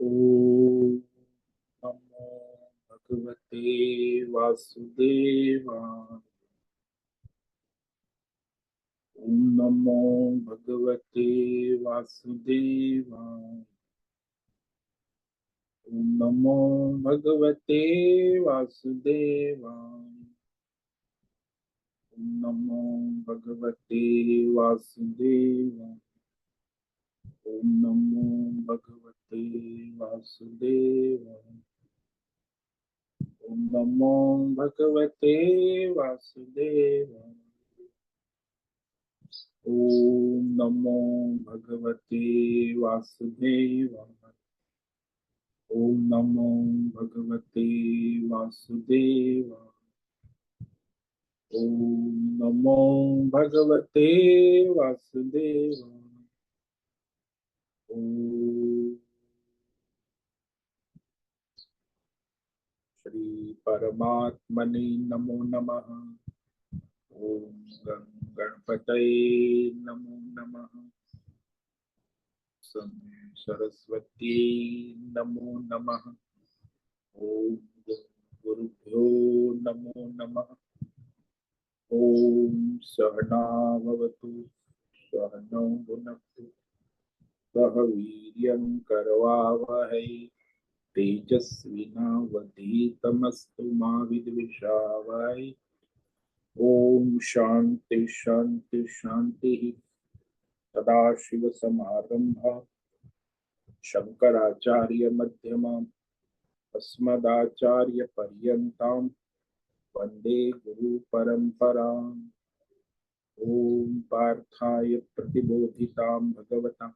ओम नमो भगवते वासुदेवाय। ओम नमो भगवते वासुदेवाय। ओम नमो भगवते वासुदेवाय। ओम नमो भगवते वासुदेवाय। ओम नमो भगवते वासुदेवाय। ओम नमो भगवते वासुदेवाय। ओम नमो भगवते वासुदेवाय। ओम नमो भगवते वासुदेवाय। ओम नमो भगवते वासुदेवाय। ओम श्री परमात्मने नमो नमः। ओम गणपतये नमो नमः। सरस्वती नमो नमः। ओम गुरुभ्यो नमो नमः। ओम सहना भवतु सहनौ भुनक्तु सह वीर्यं करवावहै तेजस्विनावधीतमस्तु मा विद्विषावहै। ओम शांति शांति शांति। सदाशिवसमारम्भा शंकराचार्य मध्यमाम् अस्मदाचार्यपर्यन्तां वन्दे गुरुपरम्पराम्। ओम पार्थाय प्रतिबोधितां भगवता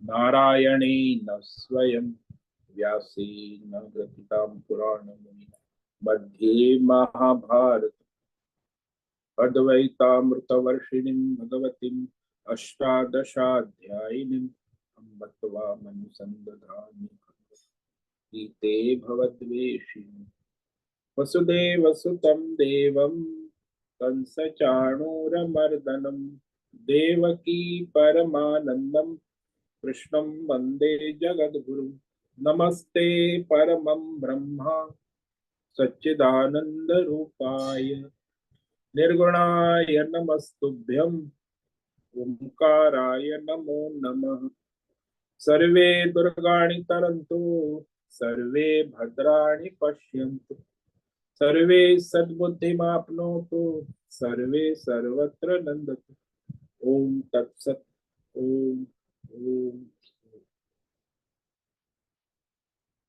नारायणेन स्वयं व्यासेन ग्रथितां पुराणमुनिना मध्ये महाभारत अद्वैतामृतवर्षिणीं भगवतीम् अष्टादशाध्यायिनीम् अम्ब त्वामनुसन्दधामि गीते भवद्वेषिणि वसुदेवसुतं देवं कंसचाणूरमर्दनं देवकी परमानन्दं कृष्णं वन्दे जगद्गुरुं। नमस्ते परमं ब्रह्मा सच्चिदानन्दरूपाय निर्गुणाय नमस्तुभ्यं ओंकाराय नमो नमः। सर्वे दुर्गाणि तरन्तु सर्वे भद्राणि पश्यन्तु सर्वे सद्बुद्धिमाप्नोतु सर्वे सर्वत्र नन्दतु। ओम तत्सत। ओम ओम।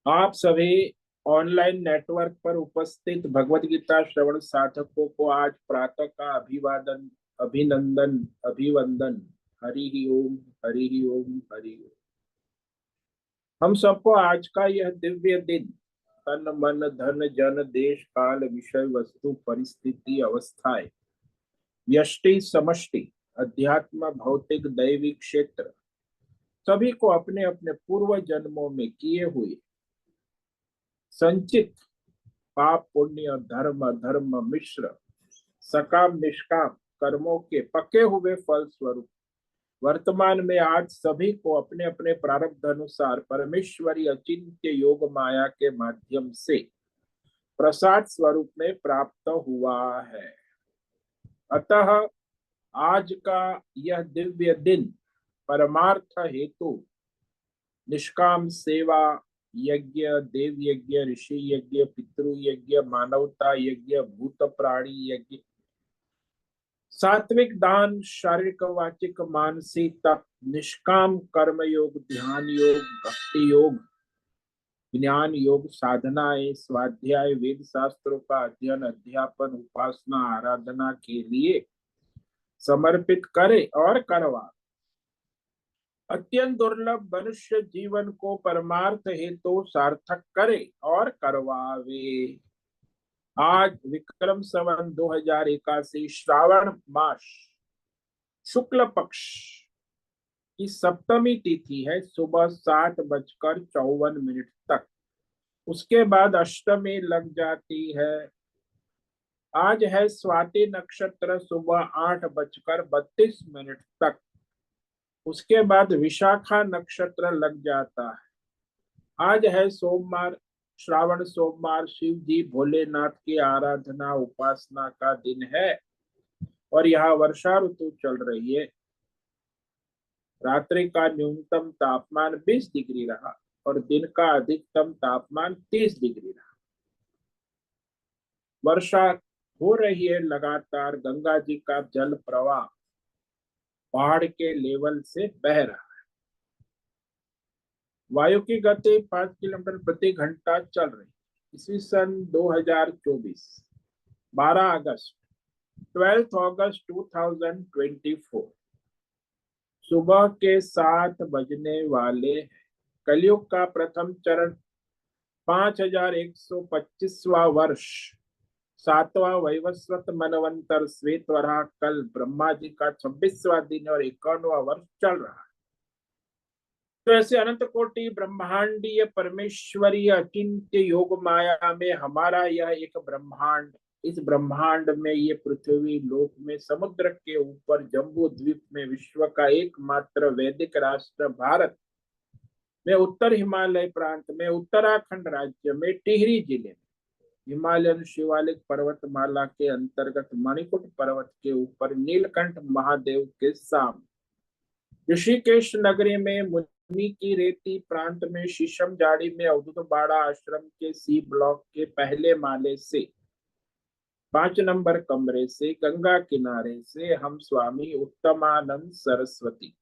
आप सभी ऑनलाइन नेटवर्क पर उपस्थित भगवत गीता श्रवण साधकों को आज प्रातः का अभिवादन अभिनंदन अभिवंदन। हरि ही ओम हरि ही ओम हरि ओम। हम सबको आज का यह दिव्य दिन तन मन धन जन देश काल विषय वस्तु परिस्थिति अवस्थाएं व्यष्टि समष्टि अध्यात्म भौतिक दैवी क्षेत्र सभी को अपने अपने पूर्व जन्मों में किए हुए संचित पाप पुण्य धर्म धर्म मिश्र सकाम निष्काम कर्मों के पके हुए फल स्वरूप वर्तमान में आज सभी को अपने अपने प्रारब्ध अनुसार परमेश्वरी अचिंत्य योग माया के माध्यम से प्रसाद स्वरूप में प्राप्त हुआ है। अतः आज का यह दिव्य दिन परमार्थ हेतु निष्काम सेवा यज्ञ देव यज्ञ ऋषि यज्ञ पितृ यज्ञ मानवता यज्ञ भूत प्राणी यज्ञ सात्विक दान शारीरिक वाचिक मानसिक तप निष्काम कर्म योग ध्यान योग भक्ति योग ज्ञान योग साधनाएं स्वाध्याय वेद शास्त्रों का अध्ययन अध्यापन उपासना आराधना के लिए समर्पित करे और करवा अत्यंत दुर्लभ मनुष्य जीवन को परमार्थ हेतु सार्थक करे और करवावे। आज विक्रम संवत 2081 श्रावण मास शुक्ल पक्ष की सप्तमी तिथि है सुबह 7:54 तक। उसके बाद अष्टमी लग जाती है। आज है स्वाति नक्षत्र सुबह 8:32 तक। उसके बाद विशाखा नक्षत्र लग जाता है। आज है सोमवार, श्रावण सोमवार। शिव जी भोलेनाथ की आराधना उपासना का दिन है और यहाँ वर्षा ऋतु चल रही है। रात्रि का न्यूनतम तापमान 20 डिग्री रहा और दिन का अधिकतम तापमान 30 डिग्री रहा। वर्षा हो रही है लगातार। गंगा जी का जल प्रवाह पहाड़ के लेवल से बह रहा है। वायु की गति 5 किलोमीटर प्रति घंटा चल रही है। इसी सन 2024, 12 अगस्त, 12 अगस्त 2024 सुबह के 7 बजने वाले हैं। कलयुग का प्रथम चरण 5125वां वर्ष, 7वां वैवस्वत मनवंतर श्वेत वराह कल ब्रह्मा जी का 26वां दिन और 51वां वर्ष चल रहा है। तो ऐसे अनंत कोटि ब्रह्मांडीय परमेश्वरीय अचिंत्य योग माया में हमारा यह एक ब्रह्मांड, इस ब्रह्मांड में ये पृथ्वी लोक में समुद्र के ऊपर जम्बू द्वीप में विश्व का एकमात्र वैदिक राष्ट्र भारत में उत्तर हिमालय प्रांत में उत्तराखंड राज्य में टिहरी जिले में हिमालयन शिवालिक पर्वतमाला के अंतर्गत मणिकुट पर्वत के ऊपर नीलकंठ महादेव के सामने ऋषिकेश नगरी में मुनि की रेती प्रांत में शीशम जाड़ी में अवधूत बाड़ा आश्रम के सी ब्लॉक के पहले माले से 5 नंबर कमरे से गंगा किनारे से हम स्वामी उत्तमानंद सरस्वती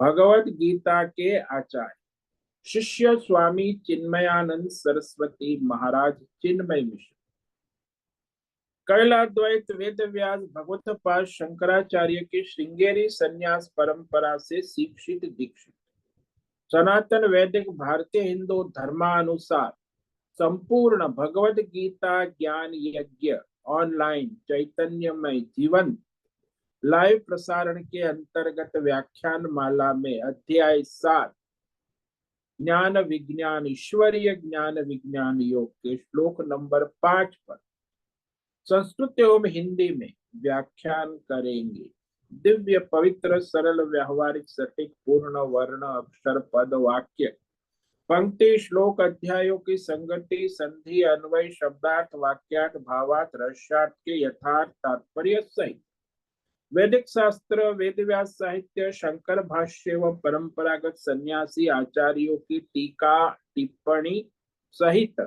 भगवत गीता के आचार्य शिष्य स्वामी चिन्मयानंद सरस्वती महाराज चिन्मय मिश्र कैलाद्वैत वेद व्यास भगवत पाद शंकराचार्य की श्रृंगेरी संन्यास परंपरा से शिक्षित दीक्षित सनातन वैदिक भारतीय हिंदू धर्मानुसार संपूर्ण भगवत गीता ज्ञान यज्ञ ऑनलाइन चैतन्यमय जीवन लाइव प्रसारण के अंतर्गत व्याख्यान माला में अध्याय 7 ज्ञान विज्ञान ईश्वरीय ज्ञान विज्ञान योग के श्लोक नंबर 5 पर संस्कृत एवं हिंदी में व्याख्यान करेंगे। दिव्य पवित्र सरल व्यवहारिक सटीक पूर्ण वर्ण अक्षर पद वाक्य पंक्ति श्लोक अध्यायों की संगति संधि अन्वय शब्दार्थ वाक्यार्थ भावार्थ रहस्यार्थ के यथार्थ तात्पर्य सहित वैदिक शास्त्र वेद व्यास साहित्य शंकर भाष्य एवं परंपरागत सन्यासी आचार्यों की टीका टिप्पणी सहित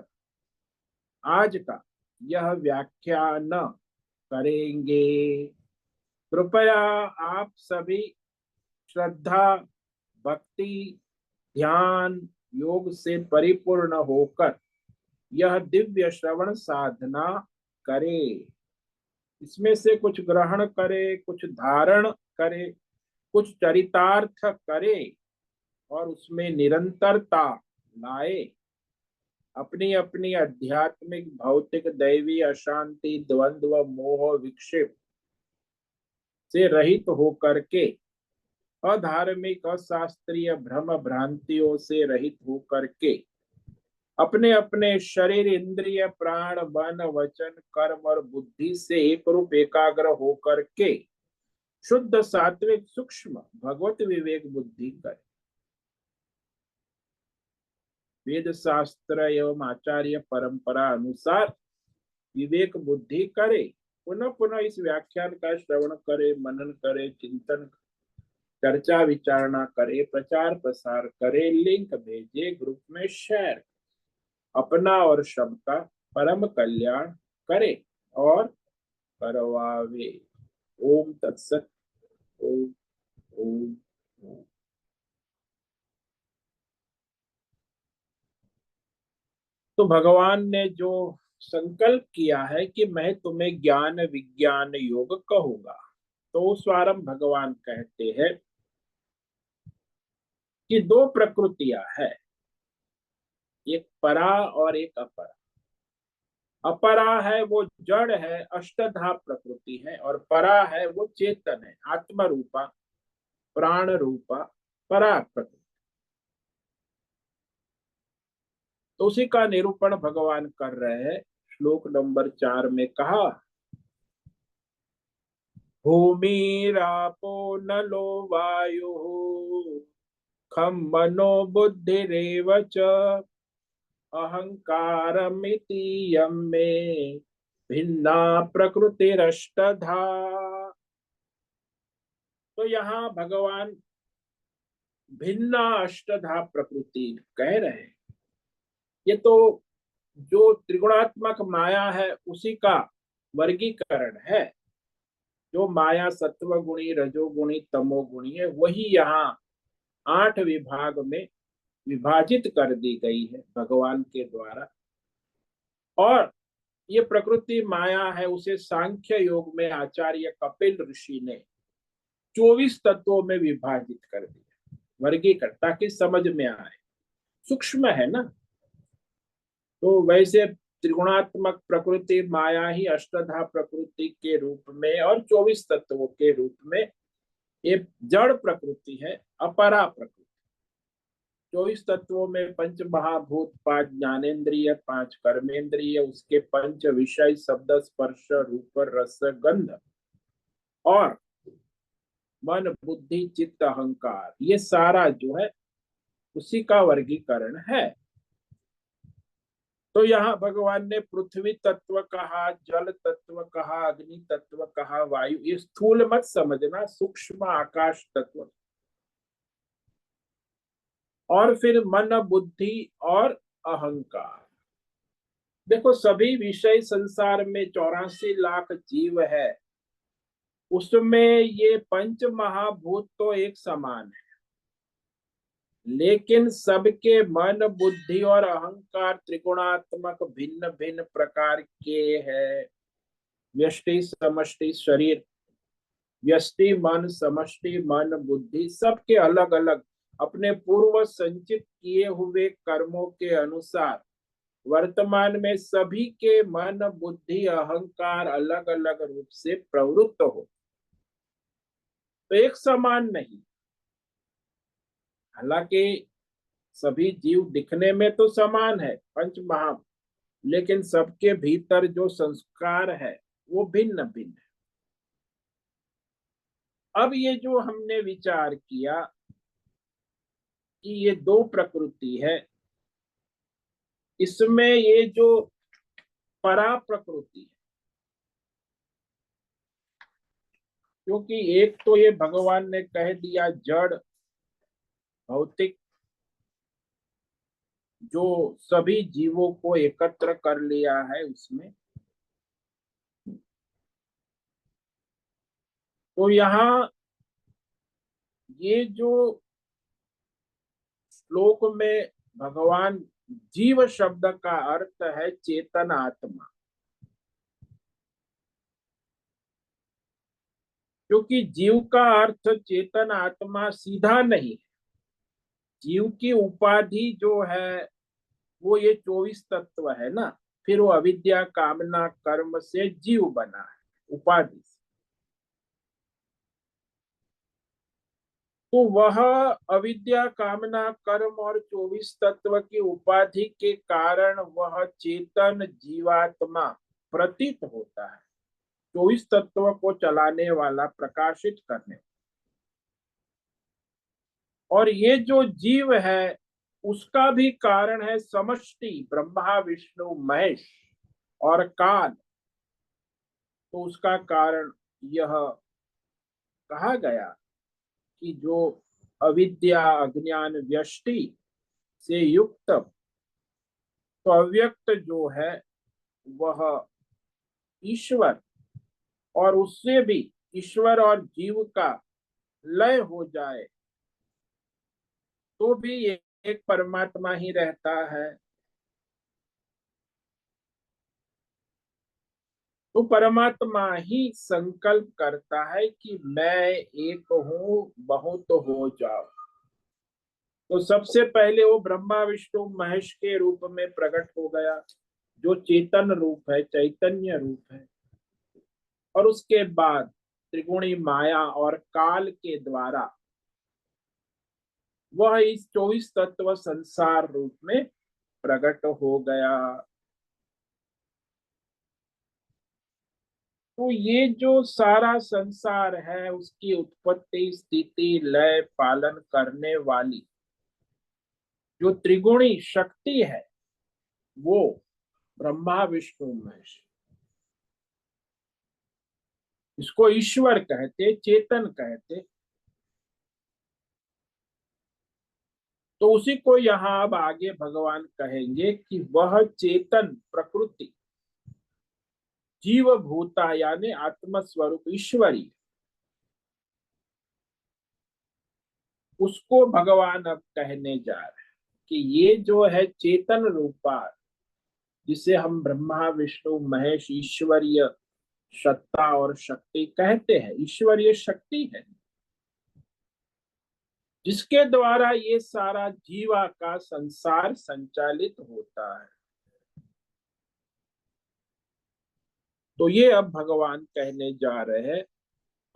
आज का यह व्याख्यान करेंगे। कृपया आप सभी श्रद्धा भक्ति ध्यान योग से परिपूर्ण होकर यह दिव्य श्रवण साधना करें। इसमें से कुछ ग्रहण करे, कुछ धारण करे, कुछ चरितार्थ करे और उसमें निरंतरता लाए। अपनी अपनी आध्यात्मिक भौतिक दैवी अशांति द्वंद्व मोह विक्षेप से रहित होकर के अधार्मिक अशास्त्रीय भ्रम भ्रांतियों से रहित होकर के अपने अपने शरीर इंद्रिय प्राण मन वचन कर्म और बुद्धि से एक रूप एकाग्र होकर के शुद्ध सात्विक सूक्ष्म भगवत विवेक बुद्धि करे। वेद शास्त्र एवं आचार्य परंपरा अनुसार विवेक बुद्धि करे। पुनः पुनः इस व्याख्यान का श्रवण करे, मनन करे, चिंतन चर्चा विचारणा करे, प्रचार प्रसार करे, लिंक भेजे, ग्रुप में शेयर, अपना और सबका परम कल्याण करे और करवावे। ओम तत्सत। ओम ओम ओम। तो भगवान ने जो संकल्प किया है कि मैं तुम्हें ज्ञान विज्ञान योग कहूंगा, तो स्वारंभ भगवान कहते हैं कि दो प्रकृतियां है, एक परा और एक अपरा। अपरा है वो जड़ है, अष्टधा प्रकृति है, और परा है वो चेतन है, आत्म रूपा प्राण रूपा परा प्रकृति। तो उसी का निरूपण भगवान कर रहे हैं। श्लोक नंबर 4 में कहा, भूमिरापो नलो वायु सुखम मनो बुद्धिरेव च अहंकारमिति यम में भिन्ना प्रकृतिरष्टधा। तो यहाँ भगवान भिन्ना अष्टधा प्रकृति कह रहे हैं। ये तो जो त्रिगुणात्मक माया है उसी का वर्गीकरण है। जो माया सत्वगुणी रजोगुणी तमोगुणी है वही यहाँ 8 विभाग में विभाजित कर दी गई है भगवान के द्वारा। और ये प्रकृति माया है उसे सांख्य योग में आचार्य कपिल ऋषि ने 24 तत्वों में विभाजित कर दिया, वर्गीकरण, ताकि समझ में आए। सूक्ष्म है ना। तो वैसे त्रिगुणात्मक प्रकृति माया ही अष्टधा प्रकृति के रूप में और 24 तत्वों के रूप में ये जड़ प्रकृति है, अपरा प्रकृति। 24 तत्वों में पंच महाभूत, 5 ज्ञानेन्द्रिय, 5 कर्मेंद्रिय, उसके 5 विषय शब्द स्पर्श रूप रस गंध और मन बुद्धि चित्त अहंकार, ये सारा जो है उसी का वर्गीकरण है। तो यहाँ भगवान ने पृथ्वी तत्व कहा, जल तत्व कहा, अग्नि तत्व कहा, वायु, ये स्थूल मत समझना, सूक्ष्म आकाश तत्व, और फिर मन बुद्धि और अहंकार। देखो सभी विषय संसार में 84 लाख जीव है, उसमें ये पंच महाभूत तो एक समान है, लेकिन सबके मन बुद्धि और अहंकार त्रिगुणात्मक भिन्न भिन्न प्रकार के हैं। व्यष्टि समष्टि शरीर, व्यष्टि मन समष्टि मन बुद्धि, सबके अलग अलग अपने पूर्व संचित किए हुए कर्मों के अनुसार वर्तमान में सभी के मन बुद्धि अहंकार अलग अलग रूप से प्रवृत्त हो, तो एक समान नहीं। हालांकि सभी जीव दिखने में तो समान है पंच महा, लेकिन सबके भीतर जो संस्कार है वो भिन्न भिन्न है। अब ये जो हमने विचार किया कि ये दो प्रकृति है, इसमें ये जो परा प्रकृति है, क्योंकि एक तो ये भगवान ने कह दिया जड़ भौतिक, जो सभी जीवों को एकत्र कर लिया है उसमें। तो यहाँ ये जो श्लोक में भगवान जीव शब्द का अर्थ है चेतन आत्मा, क्योंकि जीव का अर्थ चेतन आत्मा सीधा नहीं है। जीव की उपाधि जो है वो ये 24 तत्व है ना, फिर वो अविद्या कामना कर्म से जीव बना है उपाधि से। तो वह अविद्या कामना कर्म और 24 तत्व की उपाधि के कारण वह चेतन जीवात्मा प्रतीत होता है, 24 तत्व को चलाने वाला, प्रकाशित करने। और ये जो जीव है उसका भी कारण है समष्टि, ब्रह्मा विष्णु महेश और काल। तो उसका कारण यह कहा गया कि जो अविद्या अज्ञान व्यष्टि से युक्त, तो अव्यक्त जो है वह ईश्वर, और उससे भी ईश्वर और जीव का लय हो जाए तो भी एक परमात्मा ही रहता है। तो परमात्मा ही संकल्प करता है कि मैं एक हूं, बहुत हो जाओ। तो सबसे पहले वो ब्रह्मा विष्णु महेश के रूप में प्रकट हो गया, जो चेतन रूप है, चैतन्य रूप है। और उसके बाद त्रिगुणी माया और काल के द्वारा वह इस 24 तत्व संसार रूप में प्रकट हो गया। तो ये जो सारा संसार है उसकी उत्पत्ति स्थिति लय पालन करने वाली जो त्रिगुणी शक्ति है वो ब्रह्मा विष्णु महेश, इसको ईश्वर कहते, चेतन कहते। तो उसी को यहाँ अब आगे भगवान कहेंगे कि वह चेतन प्रकृति जीव भूता यानी आत्म स्वरूप ईश्वरी, उसको भगवान अब कहने जा रहे हैं कि ये जो है चेतन रूपा, जिसे हम ब्रह्मा विष्णु महेश ईश्वरीय सत्ता और शक्ति कहते हैं, ईश्वरीय शक्ति है जिसके द्वारा ये सारा जीवा का संसार संचालित होता है। तो ये अब भगवान कहने जा रहे हैं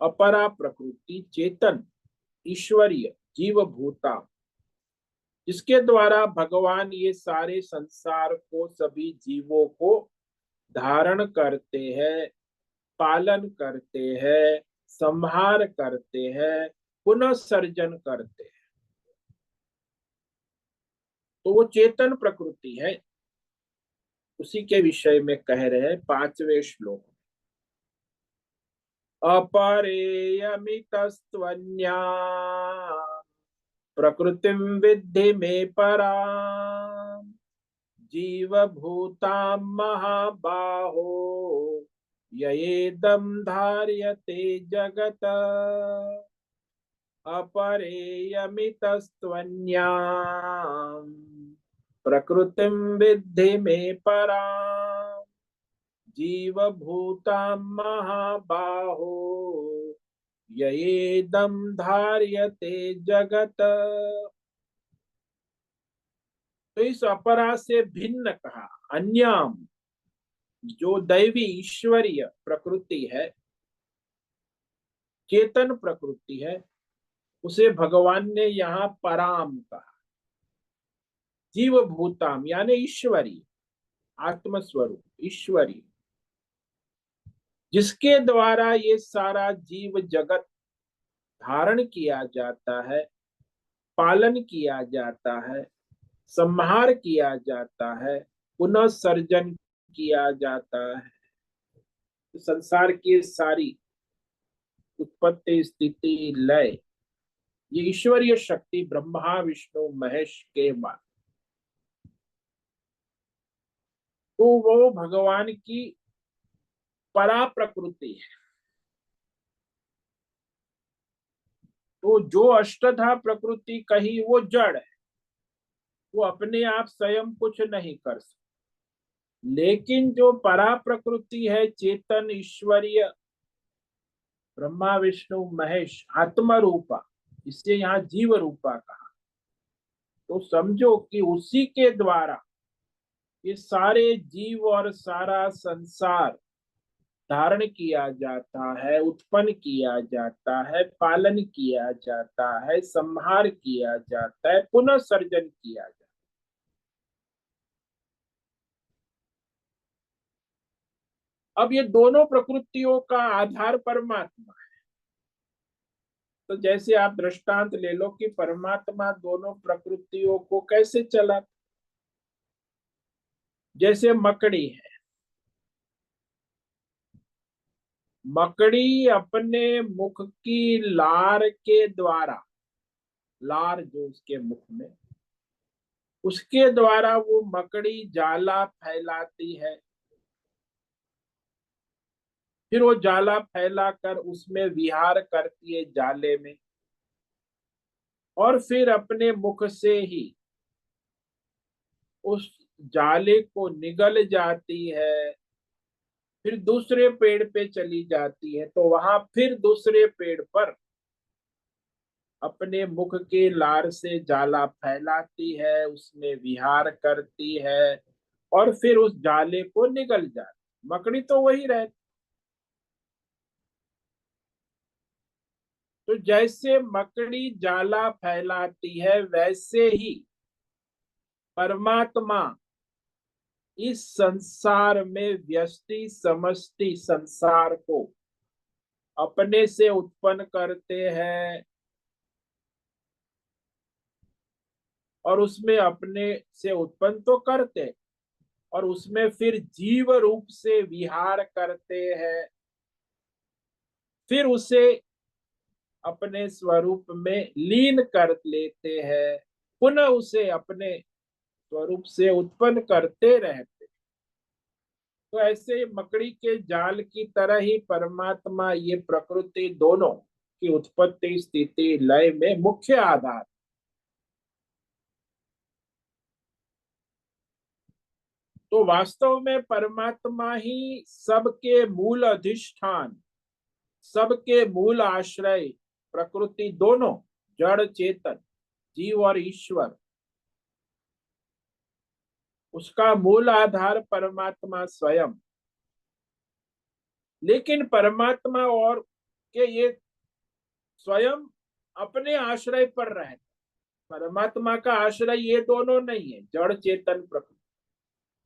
अपरा प्रकृति चेतन ईश्वरीय जीव भूता, जिसके द्वारा भगवान ये सारे संसार को, सभी जीवों को धारण करते हैं, पालन करते हैं, संहार करते हैं, पुनः सर्जन करते हैं। तो वो चेतन प्रकृति है, उसी के विषय में कह रहे हैं 5वें श्लोक। अपरेयमितस्त्वन्या प्रकृतिं विद्धि मे परा जीवभूतां महाबाहो ययेदं धार्यते जगत अपरेयमितस्त्वन्यां प्रकृतिं विद्धि मे परां जीवभूतां महाबाहो ययेदं धार्यते जगत। तो इस अपरा से भिन्न कहा, अन्याम, जो दैवी ईश्वरीय प्रकृति है, चेतन प्रकृति है, उसे भगवान ने यहाँ पराम कहा। जीव भूताम यानी ईश्वरी, आत्मस्वरूप ईश्वरी, जिसके द्वारा ये सारा जीव जगत धारण किया जाता है, पालन किया जाता है, संहार किया जाता है, पुनः सर्जन किया जाता है। संसार की सारी उत्पत्ति स्थिति लय ये ईश्वरीय शक्ति ब्रह्मा विष्णु महेश के बाद, तो वो भगवान की परा प्रकृति है। तो जो अष्टधा प्रकृति कही वो जड़ है, वो अपने आप स्वयं कुछ नहीं कर सकती। लेकिन जो परा प्रकृति है चेतन ईश्वरीय ब्रह्मा विष्णु महेश आत्म रूपा, इससे यहाँ जीव रूपा कहा, तो समझो कि उसी के द्वारा ये सारे जीव और सारा संसार धारण किया जाता है, उत्पन्न किया जाता है, पालन किया जाता है, संहार किया जाता है, पुनः सर्जन किया जाता है। अब ये दोनों प्रकृतियों का आधार परमात्मा है। तो जैसे आप दृष्टांत ले लो कि परमात्मा दोनों प्रकृतियों को कैसे चला, जैसे मकड़ी है, मकड़ी अपने मुख की लार के द्वारा, लार जो उसके मुख में, उसके द्वारा वो मकड़ी जाला फैलाती है, फिर वो जाला फैलाकर उसमें विहार करती है जाले में, और फिर अपने मुख से ही उस जाले को निगल जाती है, फिर दूसरे पेड़ पे चली जाती है, तो वहां फिर दूसरे पेड़ पर अपने मुख के लार से जाला फैलाती है, उसमें विहार करती है, और फिर उस जाले को निगल जाती। मकड़ी तो वही रहती। तो जैसे मकड़ी जाला फैलाती है, वैसे ही परमात्मा इस संसार में व्यष्टि समष्टि संसार को अपने से उत्पन्न करते हैं, और उसमें अपने से उत्पन्न तो करते, और उसमें फिर जीव रूप से विहार करते हैं, फिर उसे अपने स्वरूप में लीन कर लेते हैं, पुनः उसे अपने स्वरूप से उत्पन्न करते रहते। तो ऐसे मकड़ी के जाल की तरह ही परमात्मा ये प्रकृति दोनों की उत्पत्ति स्थिति लय में मुख्य आधार। तो वास्तव में परमात्मा ही सबके मूल अधिष्ठान, सबके मूल आश्रय, प्रकृति दोनों, जड़ चेतन, जीव और ईश्वर, उसका मूल आधार परमात्मा स्वयं। लेकिन परमात्मा और के ये स्वयं अपने आश्रय पर रहते, परमात्मा का आश्रय ये दोनों नहीं है, जड़ चेतन प्रकृति।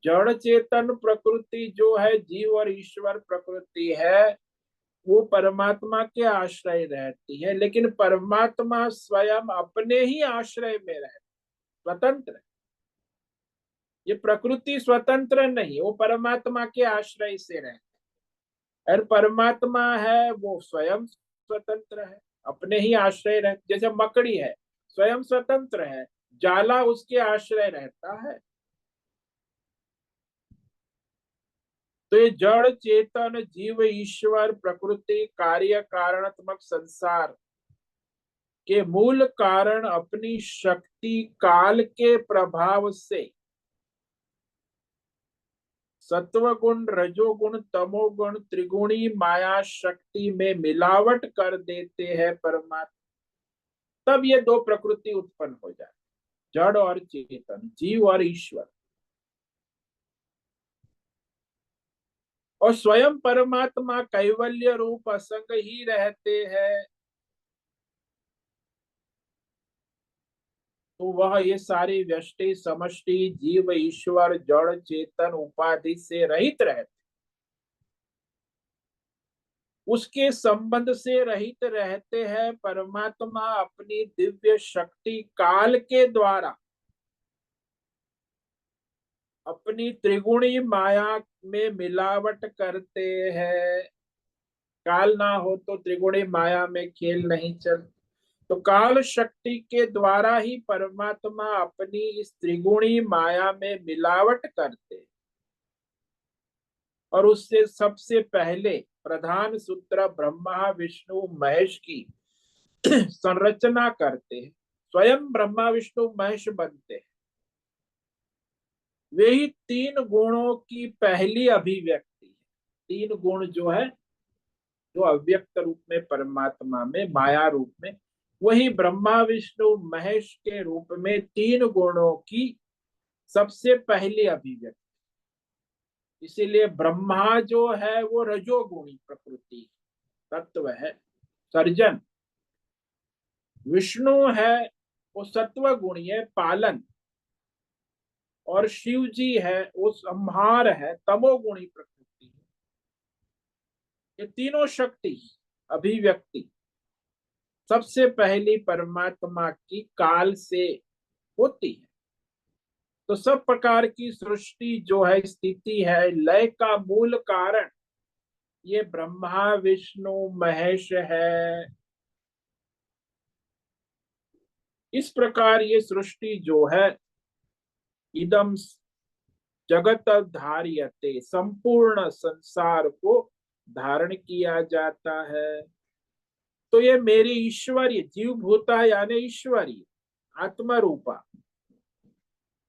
जड़ चेतन प्रकृति जो है, जीव और ईश्वर प्रकृति है, वो परमात्मा के आश्रय रहती है, लेकिन परमात्मा स्वयं अपने ही आश्रय में रहते, स्वतंत्र है। ये प्रकृति स्वतंत्र नहीं, वो परमात्मा के आश्रय से रहते, और परमात्मा है वो स्वयं स्वतंत्र है, अपने ही आश्रय रहते। जैसे मकड़ी है, स्वयं स्वतंत्र है, जाला उसके आश्रय रहता है। तो ये जड़ चेतन जीव ईश्वर प्रकृति कार्य कारणत्मक संसार के मूल कारण अपनी शक्ति काल के प्रभाव से सत्वगुण रजोगुण तमोगुण त्रिगुणी माया शक्ति में मिलावट कर देते हैं परमात्मा। तब ये दो प्रकृति उत्पन्न हो जाए, जड़ और चेतन, जीव और ईश्वर। और स्वयं परमात्मा कैवल्य रूप असंग ही रहते हैं, तो वह ये सारी व्यष्टि समष्टि जीव ईश्वर जड़ चेतन उपाधि से रहित रहते, उसके संबंध से रहित रहते हैं। परमात्मा अपनी दिव्य शक्ति काल के द्वारा अपनी त्रिगुणी माया में मिलावट करते हैं। काल ना हो तो त्रिगुणी माया में खेल नहीं चल। तो काल शक्ति के द्वारा ही परमात्मा अपनी इस त्रिगुणी माया में मिलावट करते, और उससे सबसे पहले प्रधान सूत्र ब्रह्मा विष्णु महेश की संरचना करते हैं। स्वयं ब्रह्मा विष्णु महेश बनते हैं। वे ही तीन गुणों की पहली अभिव्यक्ति है। तीन गुण जो है, जो अव्यक्त रूप में परमात्मा में माया रूप में, वही ब्रह्मा विष्णु महेश के रूप में तीन गुणों की सबसे पहली अभिव्यक्ति। इसीलिए ब्रह्मा जो है वो रजोगुणी प्रकृति तत्व है, सर्जन। विष्णु है वो सत्व गुणी है, पालन। और शिव जी है वो संहार है, तमोगुणी प्रकृति है। ये तीनों शक्ति अभिव्यक्ति सबसे पहली परमात्मा की काल से होती है। तो सब प्रकार की सृष्टि जो है, स्थिति है, लय का मूल कारण ये ब्रह्मा विष्णु महेश है। इस प्रकार ये सृष्टि जो है, इदम जगत धार्यते, संपूर्ण संसार को धारण किया जाता है। तो ये मेरी ईश्वरीय जीव भूता यानी ईश्वरीय आत्मा रूपा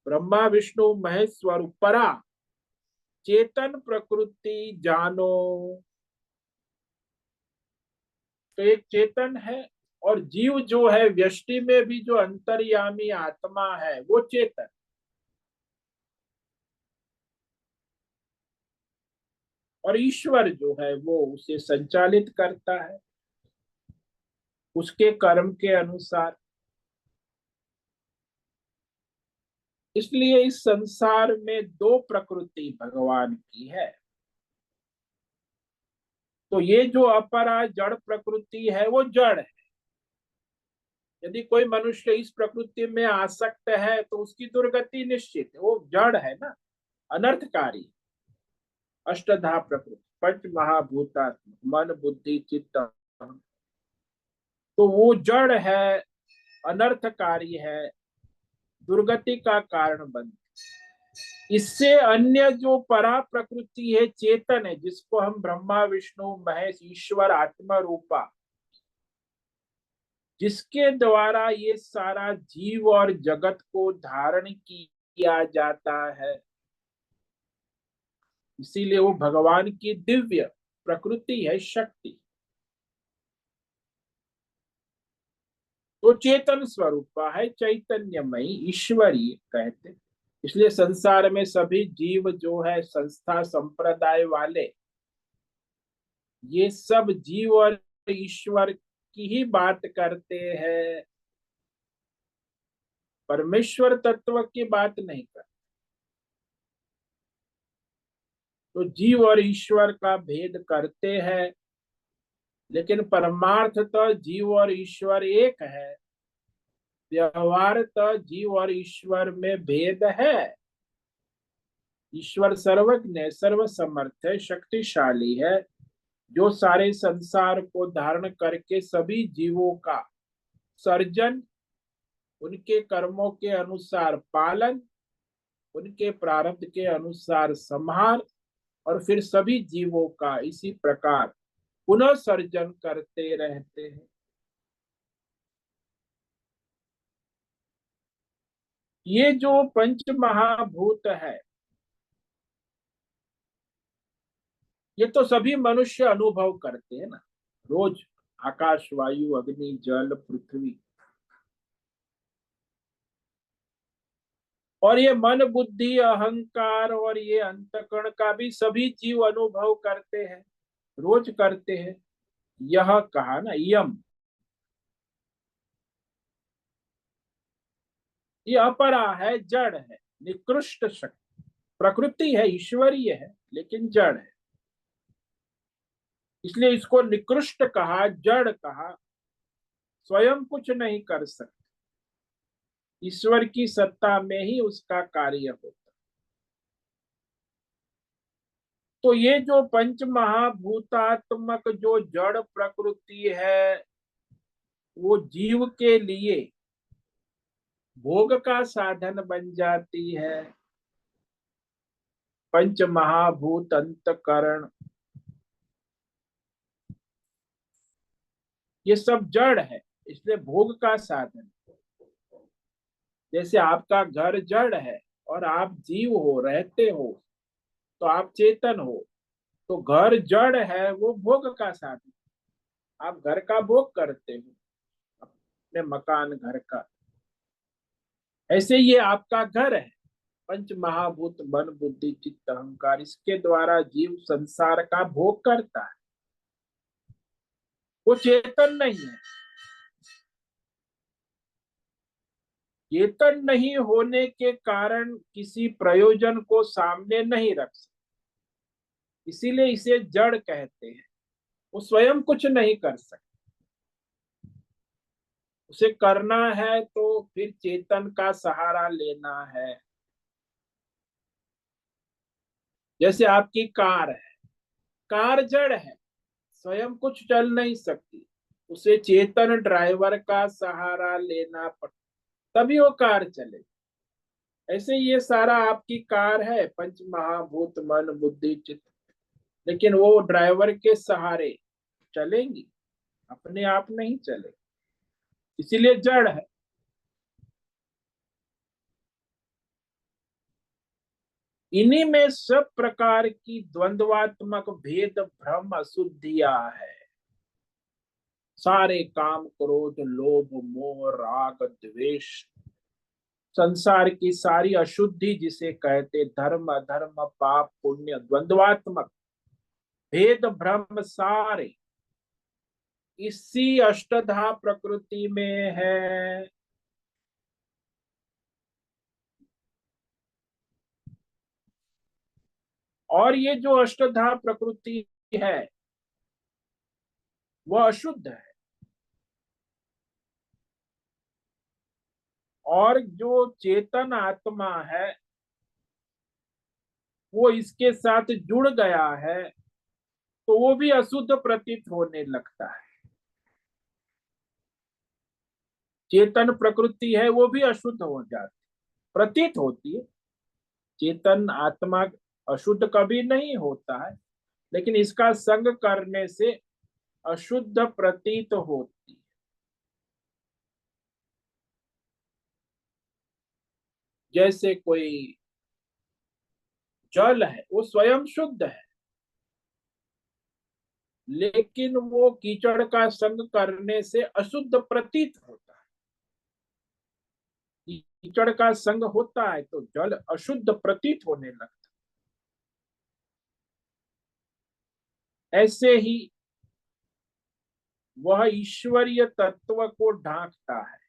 ब्रह्मा विष्णु महेश स्वरूप परा चेतन प्रकृति जानो। तो एक चेतन है, और जीव जो है व्यष्टि में भी जो अंतर्यामी आत्मा है वो चेतन, और ईश्वर जो है वो उसे संचालित करता है उसके कर्म के अनुसार। इसलिए इस संसार में दो प्रकृति भगवान की है। तो ये जो अपरा जड़ प्रकृति है वो जड़ है, यदि कोई मनुष्य इस प्रकृति में आसक्त है तो उसकी दुर्गति निश्चित है, वो जड़ है ना, अनर्थकारी। अष्टधा प्रकृति पंच महाभूतात्म मन बुद्धि चित्त अहंकार। तो वो जड़ है, अनर्थकारी है, दुर्गति का कारण बनती। इससे अन्य जो परा प्रकृति है, चेतन है, जिसको हम ब्रह्मा विष्णु महेश ईश्वर आत्मा रूपा, जिसके द्वारा ये सारा जीव और जगत को धारण किया जाता है, इसीलिए वो भगवान की दिव्य प्रकृति है, शक्ति। तो चेतन स्वरूप है, चैतन्यमयी ईश्वरीय कहते। इसलिए संसार में सभी जीव जो है, संस्था संप्रदाय वाले, ये सब जीव और ईश्वर की ही बात करते हैं, परमेश्वर तत्व की बात नहीं करते। तो जीव और ईश्वर का भेद करते हैं, लेकिन परमार्थ तो जीव और ईश्वर एक है। व्यवहार तो जीव और ईश्वर में भेद है। ईश्वर सर्वज्ञ है, सर्वसमर्थ है, शक्तिशाली है, जो सारे संसार को धारण करके सभी जीवों का सर्जन, उनके कर्मों के अनुसार पालन, उनके प्रारब्ध के अनुसार संहार, और फिर सभी जीवों का इसी प्रकार पुनः सर्जन करते रहते हैं। ये जो पंच महाभूत है, ये तो सभी मनुष्य अनुभव करते हैं ना, रोज। आकाश वायु अग्नि जल पृथ्वी, और ये मन बुद्धि अहंकार और ये अंतकरण का भी सभी जीव अनुभव करते हैं, रोज करते हैं। यह कहा ना, यम, ये अपरा है, जड़ है, निकृष्ट शक्ति। प्रकृति है, ईश्वरीय है, लेकिन जड़ है, इसलिए इसको निकृष्ट कहा, जड़ कहा। स्वयं कुछ नहीं कर सकते, ईश्वर की सत्ता में ही उसका कार्य होता। तो ये जो पंच महाभूतात्मक जो जड़ प्रकृति है, वो जीव के लिए भोग का साधन बन जाती है। पंच महाभूत अंतकरण, ये सब जड़ है, इसलिए भोग का साधन। जैसे आपका घर जड़ है और आप जीव हो, रहते हो, तो आप चेतन हो। तो घर जड़ है, वो भोग का साधन, आप घर का भोग करते हो, अपने मकान घर का। ऐसे ये आपका घर है, पंच महाभूत मन बुद्धि चित्त अहंकार, इसके द्वारा जीव संसार का भोग करता है। वो चेतन नहीं है। चेतन नहीं होने के कारण किसी प्रयोजन को सामने नहीं रख सकते, इसीलिए इसे जड़ कहते हैं। वो स्वयं कुछ नहीं कर सकता, उसे करना है तो फिर चेतन का सहारा लेना है। जैसे आपकी कार है, कार जड़ है, स्वयं कुछ चल नहीं सकती, उसे चेतन ड्राइवर का सहारा लेना पड़ता, तभी वो कार चले। ऐसे ये सारा आपकी कार है, पंच महाभूत मन बुद्धि चित्त, लेकिन वो ड्राइवर के सहारे चलेंगी, अपने आप नहीं चले, इसीलिए जड़ है। इन्हीं में सब प्रकार की द्वंद्वात्मक भेद भ्रम अशुद्धियां है। सारे काम क्रोध लोभ मोह राग द्वेष, संसार की सारी अशुद्धि जिसे कहते धर्म अधर्म पाप पुण्य, द्वंद्वात्मक भेद भ्रम सारे इसी अष्टधा प्रकृति में है। और ये जो अष्टधा प्रकृति है, वह अशुद्ध है। और जो चेतन आत्मा है वो इसके साथ जुड़ गया है तो वो भी अशुद्ध प्रतीत होने लगता है। चेतन प्रकृति है वो भी अशुद्ध हो जाती, प्रतीत होती है। चेतन आत्मा अशुद्ध कभी नहीं होता है, लेकिन इसका संग करने से अशुद्ध प्रतीत होती है। जैसे कोई जल है वो स्वयं शुद्ध है, लेकिन वो कीचड़ का संग करने से अशुद्ध प्रतीत होता है। कीचड़ का संग होता है तो जल अशुद्ध प्रतीत होने लगता है। ऐसे ही वह ईश्वरीय तत्व को ढांकता है।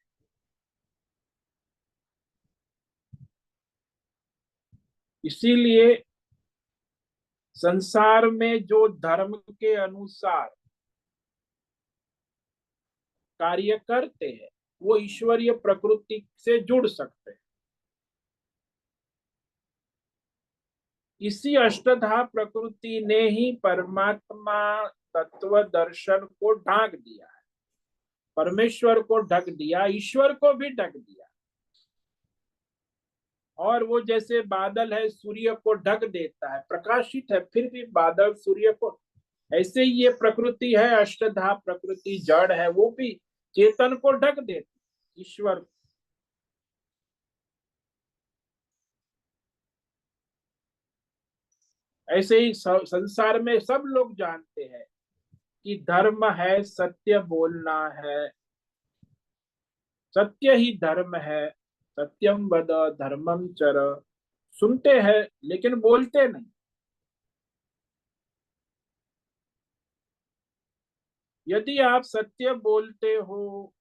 इसीलिए संसार में जो धर्म के अनुसार कार्य करते हैं वो ईश्वरीय प्रकृति से जुड़ सकते हैं। इसी अष्टधा प्रकृति ने ही परमात्मा तत्व दर्शन को ढांक दिया है, परमेश्वर को ढक दिया, ईश्वर को भी ढक दिया। और वो जैसे बादल है सूर्य को ढक देता है, प्रकाशित है फिर भी बादल सूर्य को, ऐसे ही ये प्रकृति है अष्टधा प्रकृति जड़ है वो भी चेतन को ढक देती ईश्वर। ऐसे ही संसार में सब लोग जानते हैं कि धर्म है सत्य बोलना है, सत्य ही धर्म है, सत्यम वद धर्मम चर। सुनते हैं लेकिन बोलते नहीं। यदि आप सत्य बोलते हो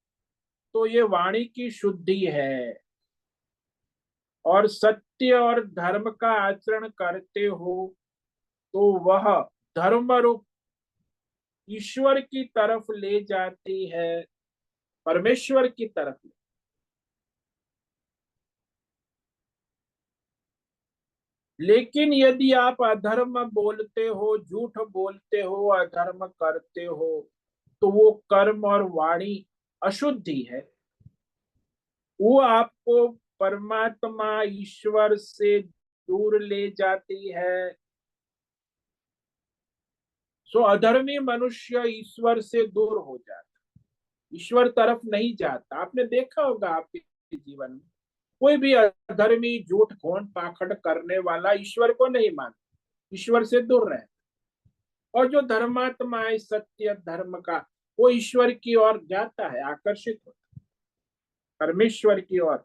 तो ये वाणी की शुद्धि है, और सत्य और धर्म का आचरण करते हो तो वह धर्म रूप ईश्वर की तरफ ले जाती है, परमेश्वर की तरफ। लेकिन यदि आप अधर्म बोलते हो, झूठ बोलते हो, अधर्म करते हो तो वो कर्म और वाणी अशुद्धि है, वो आपको परमात्मा ईश्वर से दूर ले जाती है। सो अधर्मी मनुष्य ईश्वर से दूर हो जाता, ईश्वर तरफ नहीं जाता। आपने देखा होगा आपके जीवन में कोई भी अधर्मी झूठ घोंट पाखंड करने वाला ईश्वर को नहीं मानता, ईश्वर से दूर रहे। और जो धर्मात्मा है सत्य धर्म का, वो ईश्वर की ओर जाता है, आकर्षित होता है परमेश्वर की ओर।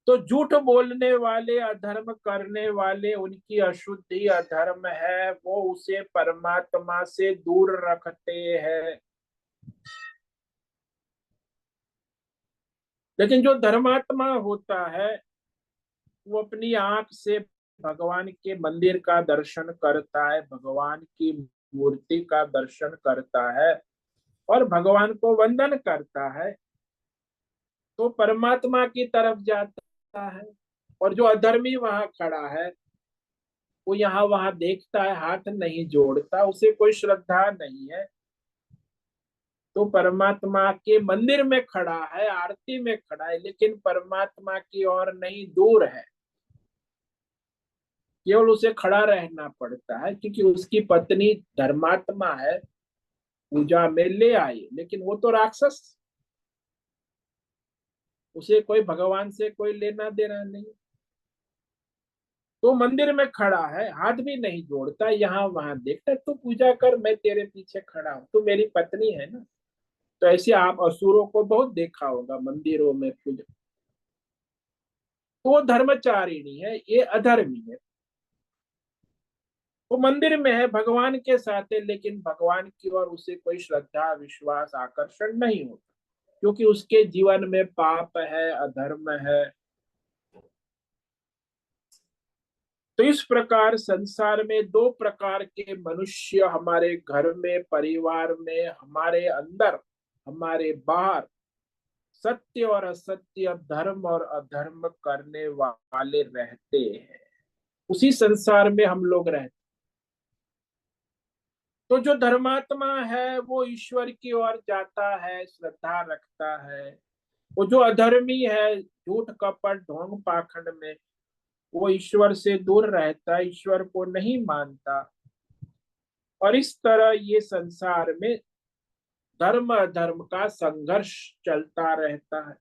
तो झूठ बोलने वाले अधर्म करने वाले उनकी अशुद्धि अधर्म है, वो उसे परमात्मा से दूर रखते हैं। लेकिन जो धर्मात्मा होता है वो अपनी आंख से भगवान के मंदिर का दर्शन करता है, भगवान की मूर्ति का दर्शन करता है और भगवान को वंदन करता है तो परमात्मा की तरफ जाता है। और जो अधर्मी वहां खड़ा है वो यहाँ वहां देखता है, हाथ नहीं जोड़ता, उसे कोई श्रद्धा नहीं है, तो परमात्मा के मंदिर में खड़ा है, आरती में खड़ा है, लेकिन परमात्मा की ओर नहीं, दूर है। केवल उसे खड़ा रहना पड़ता है क्योंकि उसकी पत्नी धर्मात्मा है, पूजा में ले आई, लेकिन वो तो राक्षस, उसे कोई भगवान से कोई लेना देना नहीं। तो मंदिर में खड़ा है, हाथ भी नहीं जोड़ता, यहाँ वहां देखता, तू पूजा कर, मैं तेरे पीछे खड़ा हूं, तू मेरी पत्नी है ना। तो ऐसे आप असुरों को बहुत देखा होगा मंदिरों में पूजा। तो वो धर्मचारिणी है, ये अधर्मी है। वो मंदिर में है, भगवान के साथ है, लेकिन भगवान की ओर उसे कोई श्रद्धा विश्वास आकर्षण नहीं होता क्योंकि उसके जीवन में पाप है, अधर्म है। तो इस प्रकार संसार में दो प्रकार के मनुष्य हमारे घर में, परिवार में, हमारे अंदर, हमारे बाहर सत्य और असत्य, धर्म और अधर्म करने वाले रहते हैं। उसी संसार में हम लोग रहते। तो जो धर्मात्मा है वो ईश्वर की ओर जाता है, श्रद्धा रखता है। वो जो अधर्मी है, झूठ कपट ढोंग पाखंड में, वो ईश्वर से दूर रहता है, ईश्वर को नहीं मानता। और इस तरह ये संसार में धर्म अधर्म का संघर्ष चलता रहता है।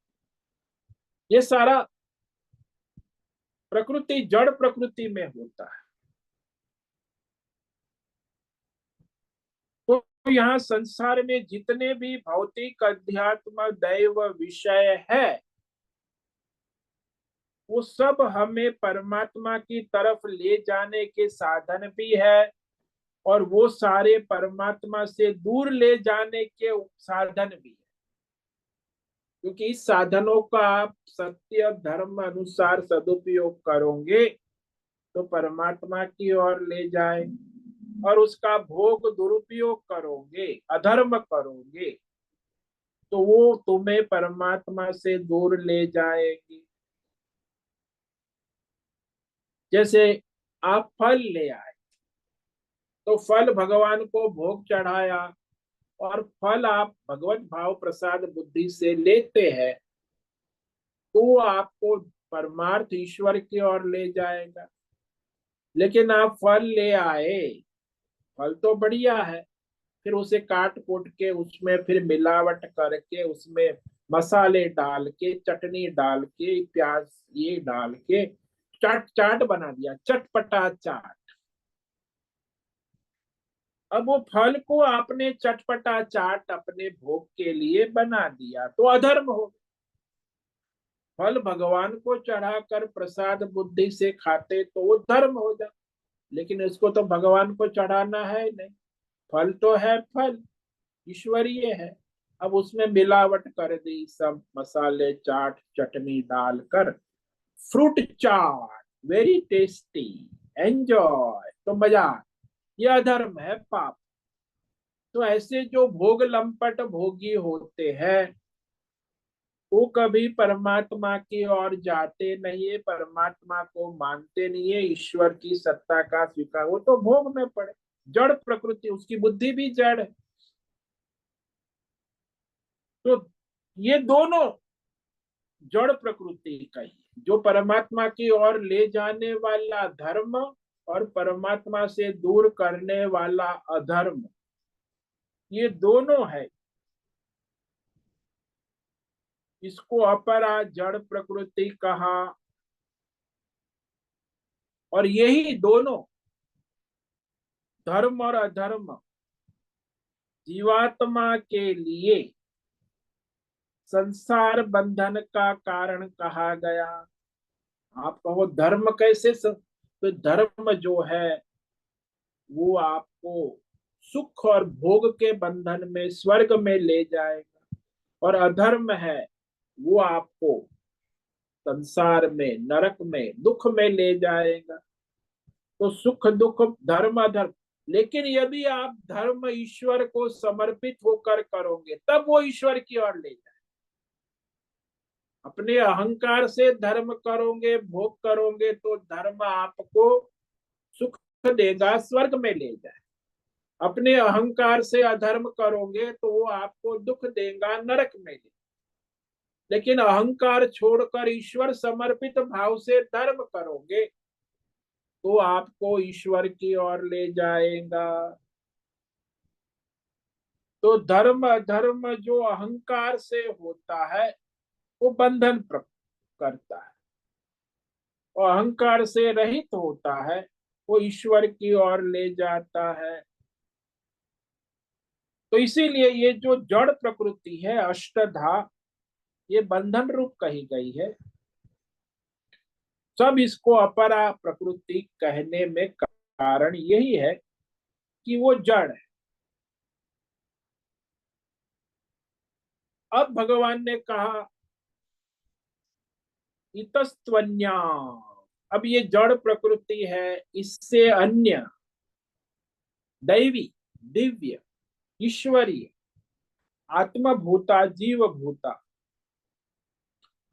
ये सारा प्रकृति, जड़ प्रकृति में होता है। तो यहाँ संसार में जितने भी भौतिक अध्यात्म दैव विषय है, वो सब हमें परमात्मा की तरफ ले जाने के साधन भी है, और वो सारे परमात्मा से दूर ले जाने के साधन भी है। क्योंकि इस साधनों का आप सत्य धर्म अनुसार सदुपयोग करोगे तो परमात्मा की ओर ले जाए, और उसका भोग दुरुपयोग करोगे, अधर्म करोगे, तो वो तुम्हें परमात्मा से दूर ले जाएगी। जैसे आप फल ले आए, तो फल भगवान को भोग चढ़ाया, और फल आप भगवत भाव प्रसाद बुद्धि से लेते हैं, तो वो आपको परमार्थ ईश्वर की ओर ले जाएगा। लेकिन आप फल ले आए, फल तो बढ़िया है, फिर उसे काट कूट के उसमें फिर मिलावट करके उसमें मसाले डाल के, चटनी डाल के, प्याज ये डाल के चाट चाट बना दिया, चटपटा चाट। अब वो फल को आपने चटपटा चाट अपने भोग के लिए बना दिया, तो अधर्म हो। फल भगवान को चढ़ाकर प्रसाद बुद्धि से खाते तो वो धर्म हो जाए। लेकिन इसको तो भगवान को चढ़ाना है नहीं, फल तो है फल, ईश्वरीय है। अब उसमें मिलावट कर दी, सब मसाले चाट चटनी डालकर फ्रूट चाट, वेरी टेस्टी, एंजॉय, तो मजा। यह अधर्म है, पाप। तो ऐसे जो भोग लंपट भोगी होते हैं, वो कभी परमात्मा की ओर जाते नहीं है, परमात्मा को मानते नहीं है, ईश्वर की सत्ता का स्वीकार, वो तो भोग में पड़े। जड़ प्रकृति, उसकी बुद्धि भी जड़ है। तो ये दोनों जड़ प्रकृति का ही, जो परमात्मा की ओर ले जाने वाला धर्म और परमात्मा से दूर करने वाला अधर्म, ये दोनों है। इसको अपरा जड़ प्रकृति कहा। और यही दोनों धर्म और अधर्म जीवात्मा के लिए संसार बंधन का कारण कहा गया। आप कहो धर्म कैसे तो धर्म जो है वो आपको सुख और भोग के बंधन में, स्वर्ग में ले जाएगा, और अधर्म है वो आपको संसार में, नरक में, दुख में ले जाएगा। तो सुख दुख, धर्म अधर्म। लेकिन यदि आप धर्म ईश्वर को समर्पित होकर करोगे, तब वो ईश्वर की ओर ले जाए। अपने अहंकार से धर्म करोगे, भोग करोगे, तो धर्म आपको सुख देगा, स्वर्ग में ले जाए। अपने अहंकार से अधर्म करोगे तो वो आपको दुख देगा, नरक में ले। लेकिन अहंकार छोड़कर ईश्वर समर्पित भाव से धर्म करोगे तो आपको ईश्वर की ओर ले जाएगा। तो धर्म अधर्म जो अहंकार से होता है वो बंधन करता है, और अहंकार से रहित होता है वो ईश्वर की ओर ले जाता है। तो इसीलिए ये जो जड़ प्रकृति है अष्टधा, ये बंधन रूप कही गई है। सब इसको अपरा प्रकृति कहने में कारण यही है कि वो जड़ है। अब भगवान ने कहा इतस्त्वन्या, अब ये जड़ प्रकृति है, इससे अन्य दैवी, दिव्य, ईश्वरीय, आत्मभूता, जीव भूता,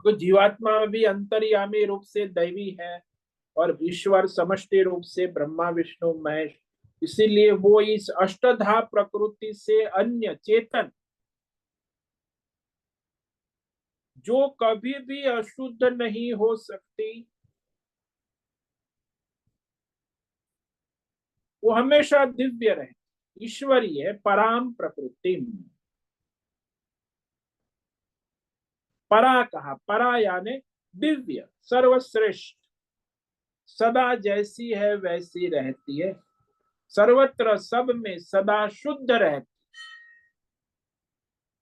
तो जीवात्मा भी अंतर्यामी रूप से दैवी है और ईश्वर समष्टि रूप से ब्रह्मा विष्णु महेश। इसीलिए वो इस अष्टधा प्रकृति से अन्य चेतन, जो कभी भी अशुद्ध नहीं हो सकती, वो हमेशा दिव्य रहे, ईश्वरीय पराम प्रकृति। परा कहा, परा यानी दिव्य, सर्वश्रेष्ठ, सदा जैसी है वैसी रहती है, सर्वत्र सब में सदा शुद्ध रहती।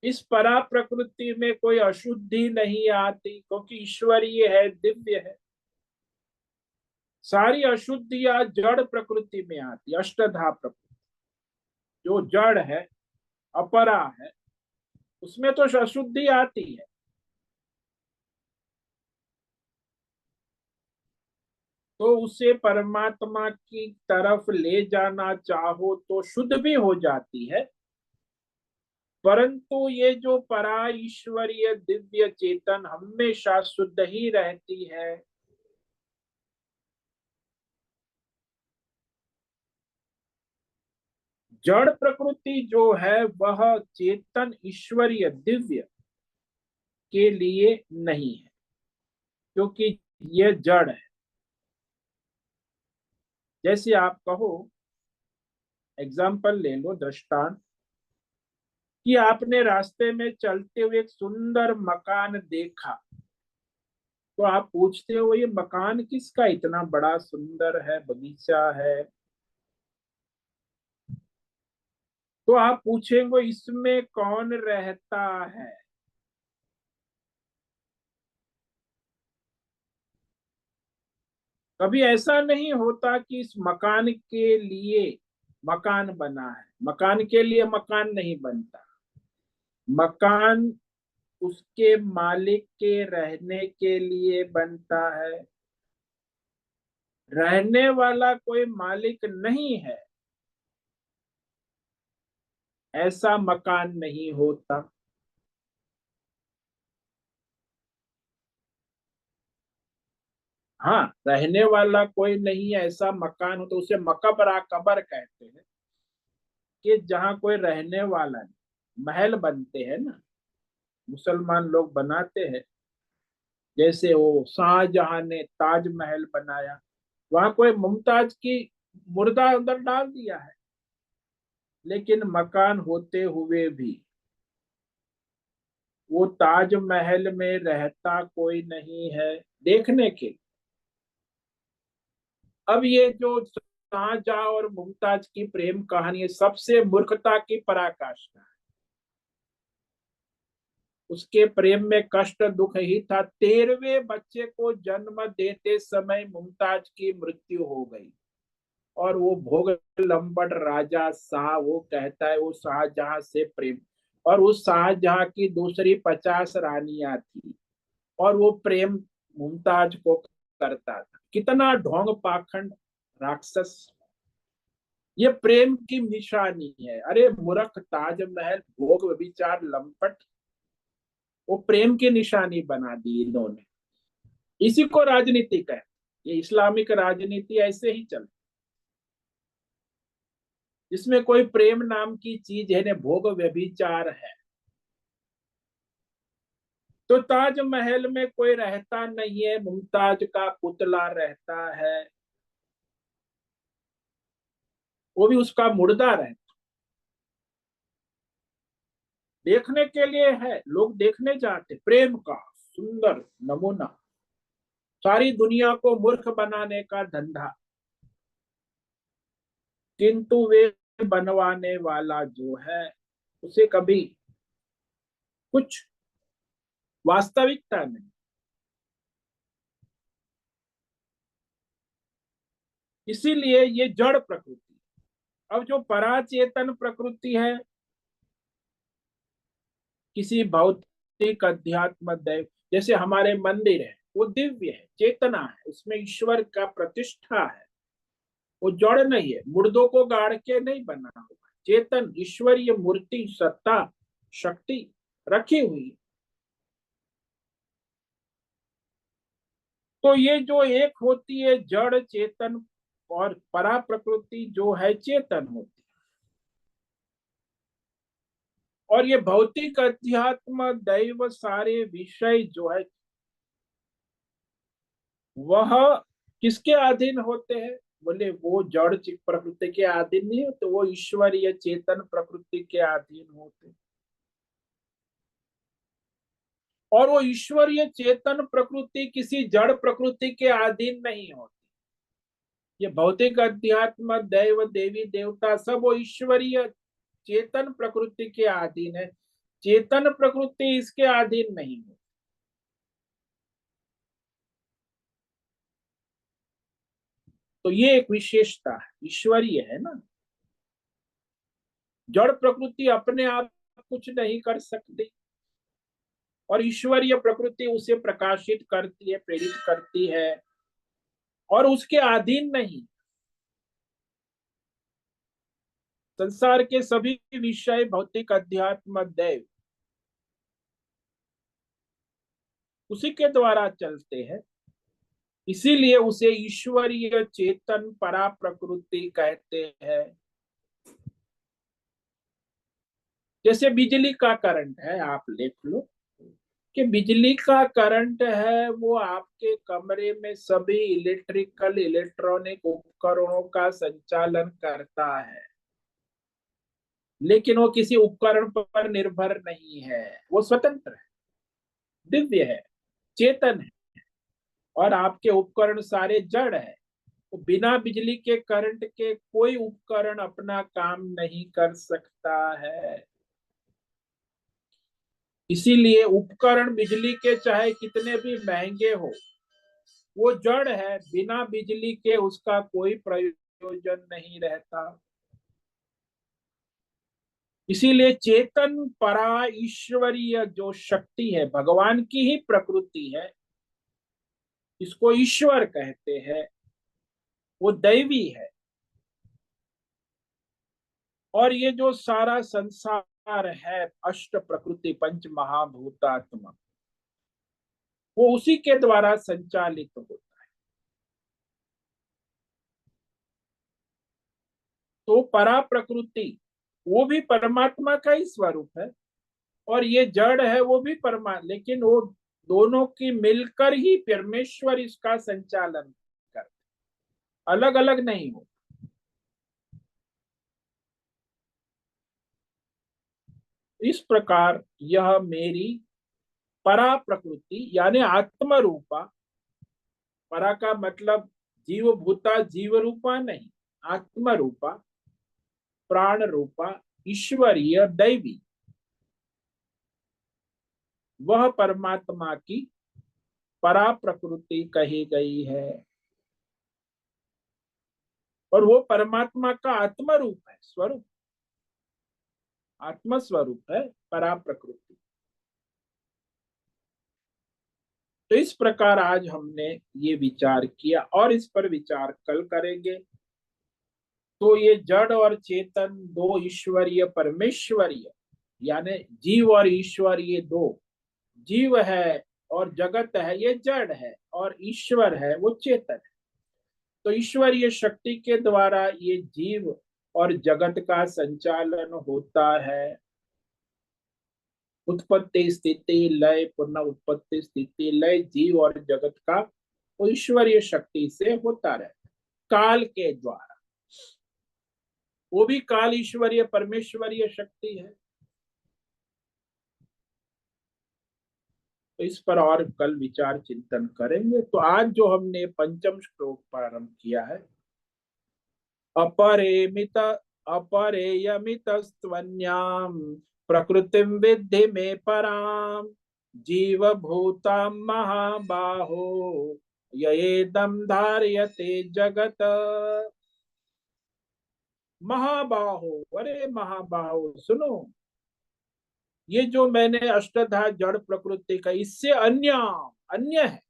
इस परा प्रकृति में कोई अशुद्धि नहीं आती, क्योंकि ईश्वरीय है, दिव्य है। सारी अशुद्धियां जड़ प्रकृति में आती, अष्टधा प्रकृति जो जड़ है, अपरा है, उसमें तो अशुद्धि आती है। तो उसे परमात्मा की तरफ ले जाना चाहो तो शुद्ध भी हो जाती है, परंतु ये जो परा ईश्वरीय दिव्य चेतन हमेशा शुद्ध ही रहती है। जड़ प्रकृति जो है वह चेतन ईश्वरीय दिव्य के लिए नहीं है, क्योंकि यह जड़ है। जैसे आप कहो, एग्जाम्पल ले लो, दृष्टांत, कि आपने रास्ते में चलते हुए एक सुंदर मकान देखा, तो आप पूछते हो ये मकान किसका इतना बड़ा सुंदर है, बगीचा है। तो आप पूछेंगे इसमें कौन रहता है। कभी ऐसा नहीं होता कि इस मकान के लिए मकान बना है, मकान के लिए मकान नहीं बनता। मकान उसके मालिक के रहने के लिए बनता है। रहने वाला कोई मालिक नहीं है, ऐसा मकान नहीं होता। हाँ, रहने वाला कोई नहीं है ऐसा मकान हो तो उसे मकबरा, कबर कहते हैं, कि जहाँ कोई रहने वाला नहीं। महल बनते हैं ना, मुसलमान लोग बनाते हैं, जैसे वो शाहजहां ने ताजमहल बनाया, वहां कोई मुमताज की मुर्दा अंदर डाल दिया है, लेकिन मकान होते हुए भी वो ताजमहल में रहता कोई नहीं है, देखने के। अब ये जो शाहजहां और मुमताज की प्रेम कहानी है, सबसे मूर्खता की पराकाष्ठा है। उसके प्रेम में कष्ट दुख ही था। 13वें बच्चे को जन्म देते समय मुमताज की मृत्यु हो गई, और वो भोग लंबट राजा शाह, वो कहता है वो शाहजहां से प्रेम, और उस शाहजहां की दूसरी 50 रानियां थी, और वो प्रेम मुमताज को करता था। कितना ढोंग पाखंड राक्षस। ये प्रेम की निशानी है। अरे मूर्ख, ताजमहल भोग विचार लंपट, वो प्रेम की निशानी बना दी इन्होंने। इसी को राजनीति कहते, ये इस्लामिक राजनीति ऐसे ही चल, इसमें कोई प्रेम नाम की चीज है, भोग व्यभिचार है। तो ताजमहल में कोई रहता नहीं है, मुमताज का पुतला रहता है, वो भी उसका मुर्दा रहता। देखने के लिए है, लोग देखने जाते, प्रेम का सुंदर नमूना, सारी दुनिया को मूर्ख बनाने का धंधा। किंतु वे बनवाने वाला जो है, उसे कभी कुछ वास्तविकता नहीं। इसीलिए ये जड़ प्रकृति। अब जो पराचेतन प्रकृति है, किसी भौतिक अध्यात्म दैव, जैसे हमारे मंदिर है, वो दिव्य है, चेतना है, उसमें ईश्वर का प्रतिष्ठा है। वो जड़ नहीं है, मुर्दों को गाड़ के नहीं बना हुआ, चेतन ईश्वरीय मूर्ति, सत्ता, शक्ति रखी हुई। तो ये जो एक होती है जड़ चेतन, और परा प्रकृति जो है चेतन होती है। और ये भौतिक अध्यात्म दैव सारे विषय जो है वह किसके अधीन होते हैं? बोले वो जड़ प्रकृति के अधीन नहीं होते, वो ईश्वरीय चेतन प्रकृति के अधीन होते। और वो ईश्वरीय चेतन प्रकृति किसी जड़ प्रकृति के अधीन नहीं होती। ये भौतिक अध्यात्म दैव देवी देवता सब वो ईश्वरीय चेतन प्रकृति के अधीन है, चेतन प्रकृति इसके अधीन नहीं है। तो ये एक विशेषता है, ईश्वरीय है ना। जड़ प्रकृति अपने आप कुछ नहीं कर सकती, और ईश्वरीय प्रकृति उसे प्रकाशित करती है, प्रेरित करती है, और उसके अधीन नहीं। संसार के सभी विषय भौतिक अध्यात्म दैव उसी के द्वारा चलते हैं, इसीलिए उसे ईश्वरीय चेतन परा प्रकृति कहते हैं। जैसे बिजली का करंट है, आप देख लो कि बिजली का करंट है वो आपके कमरे में सभी इलेक्ट्रिकल इलेक्ट्रॉनिक उपकरणों का संचालन करता है, लेकिन वो किसी उपकरण पर निर्भर नहीं है, वो स्वतंत्र है, दिव्य है, चेतन है। और आपके उपकरण सारे जड़ है, तो बिना बिजली के करंट के कोई उपकरण अपना काम नहीं कर सकता है। इसीलिए उपकरण बिजली के चाहे कितने भी महंगे हो, वो जड़ है, बिना बिजली के उसका कोई प्रयोजन नहीं रहता। इसीलिए चेतन परा ईश्वरीय जो शक्ति है, भगवान की ही प्रकृति है, इसको ईश्वर कहते हैं, वो दैवी है। और ये जो सारा संसार है, अष्ट प्रकृति पंच महाभूतात्मा, वो उसी के द्वारा संचालित होता है। तो परा प्रकृति वो भी परमात्मा का ही स्वरूप है, और ये जड़ है वो भी लेकिन वो दोनों की मिलकर ही परमेश्वर इसका संचालन करते, अलग अलग नहीं हो। इस प्रकार यह मेरी परा प्रकृति यानी आत्म रूपा, परा का मतलब जीव भूता जीव रूपा नहीं, आत्म रूपा, प्राण रूपा, ईश्वरीय दैवी, वह परमात्मा की परा प्रकृति कही गई है। और वो परमात्मा का आत्म रूप है, स्वरूप, आत्म स्वरूप है परा प्रकृति। तो इस प्रकार आज हमने ये विचार किया, और इस पर विचार कल करेंगे। तो ये जड़ और चेतन दो ईश्वरीय परमेश्वरीय, यानी जीव और ईश्वर, ये दो, जीव है और जगत है ये जड़ है, और ईश्वर है वो चेतन है। तो ईश्वरीय शक्ति के द्वारा ये जीव और जगत का संचालन होता है। उत्पत्ति स्थिति लय पुनः उत्पत्ति स्थिति लय जीव और जगत का वो ईश्वरीय शक्ति से होता रहता, काल के द्वारा। वो भी काल ईश्वरीय परमेश्वरीय शक्ति है। तो इस पर और कल विचार चिंतन करेंगे। तो आज जो हमने पंचम श्लोक प्रारंभ किया है, अपरेमित अपरेयमित स्वन्याम प्रकृतिम विद्धि में पराम जीव भूताम महाबाहो येदम धार्यते जगत। महाबाहो, अरे महाबाहो सुनो, ये जो मैंने अष्टधा जड़ प्रकृति का, इससे अन्य अन्य है,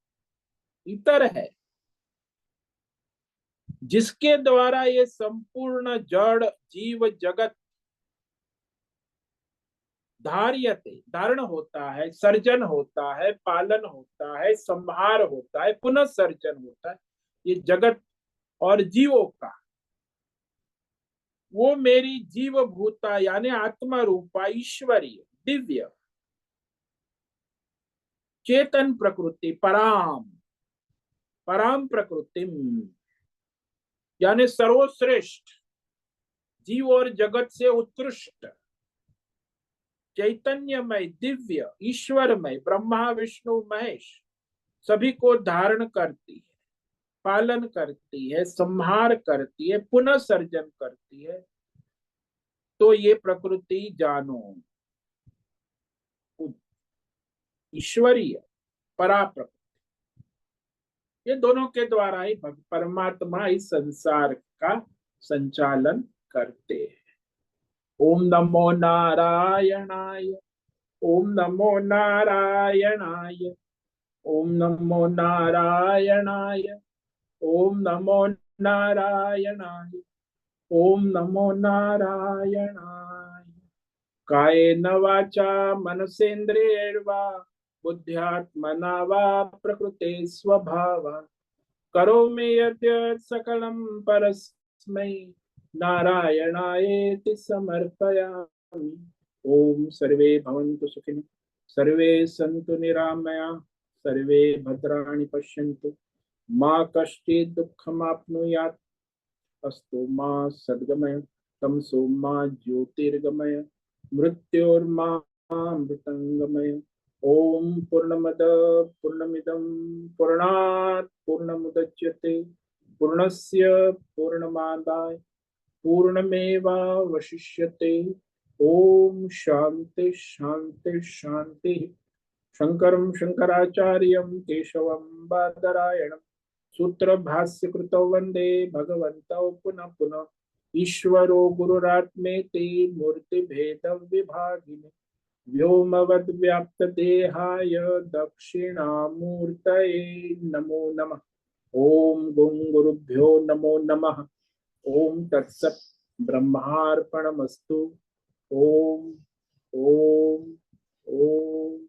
इतर है, जिसके द्वारा ये संपूर्ण जड़ जीव जगत धार्यते धारण होता है, सर्जन होता है, पालन होता है, संहार होता है, पुनः सर्जन होता है, ये जगत और जीवों का, वो मेरी जीव भूता यानी आत्मा रूपा ईश्वरीय दिव्य चेतन प्रकृति पराम पराम प्रकृति यानी सर्वश्रेष्ठ जीव और जगत से उत्कृष्ट चैतन्यमय दिव्य ईश्वरमय ब्रह्मा विष्णु महेश सभी को धारण करती है, पालन करती है, संहार करती है, पुनः सर्जन करती है। तो ये प्रकृति जानो ईश्वरीय परा प्रकृति, ये दोनों के द्वारा ही परमात्मा इस संसार का संचालन करते हैं। ओम नमो नारायणाय, ओम नमो नारायणाय, ओम नमो नारायणाय, ओम नमो नारायणाय, ओम नमो नारायणाय। कायेन वाचा मनसेन्द्रियैर्वा बुद्ध्यात्मना वा प्रकृते स्वभावात् करोमि यद्यत् सकलं परस्मै नारायणायेति समर्पयामि। ओम सर्वे भवन्तु सुखिनः, सर्वे सन्तु निरामया, सर्वे भद्राणि पश्यन्तु, मा कश्चित् दुःखमाप्नुयात्, अस्तु मा सद्गमय, तमसो मा ज्योतिर्गमय, मृत्योर्मा मृतंगमय। ओम पूर्णमद पूर्णमिदं पूर्णात् पूर्णमुदच्यते पूर्णस्य पूर्णमादाय पूर्णमेवावशिष्यते। ओम शांति शांति शांति। शंकरं शंकराचार्यं केशवं बादरायणं सूत्र भाष्य कृतौ वंदे भगवन्तौ पुनः पुनः। ईश्वरो गुरुरात्मेति मूर्ति भेद विभागिने व्योमवद्व्याप्तदेहाय दक्षिणामूर्तये नमो नमः। ओम गुं गुरुभ्यो नमो नमः। ओम तत्सत् ब्रह्मार्पणमस्तु। ओम ओम ओम।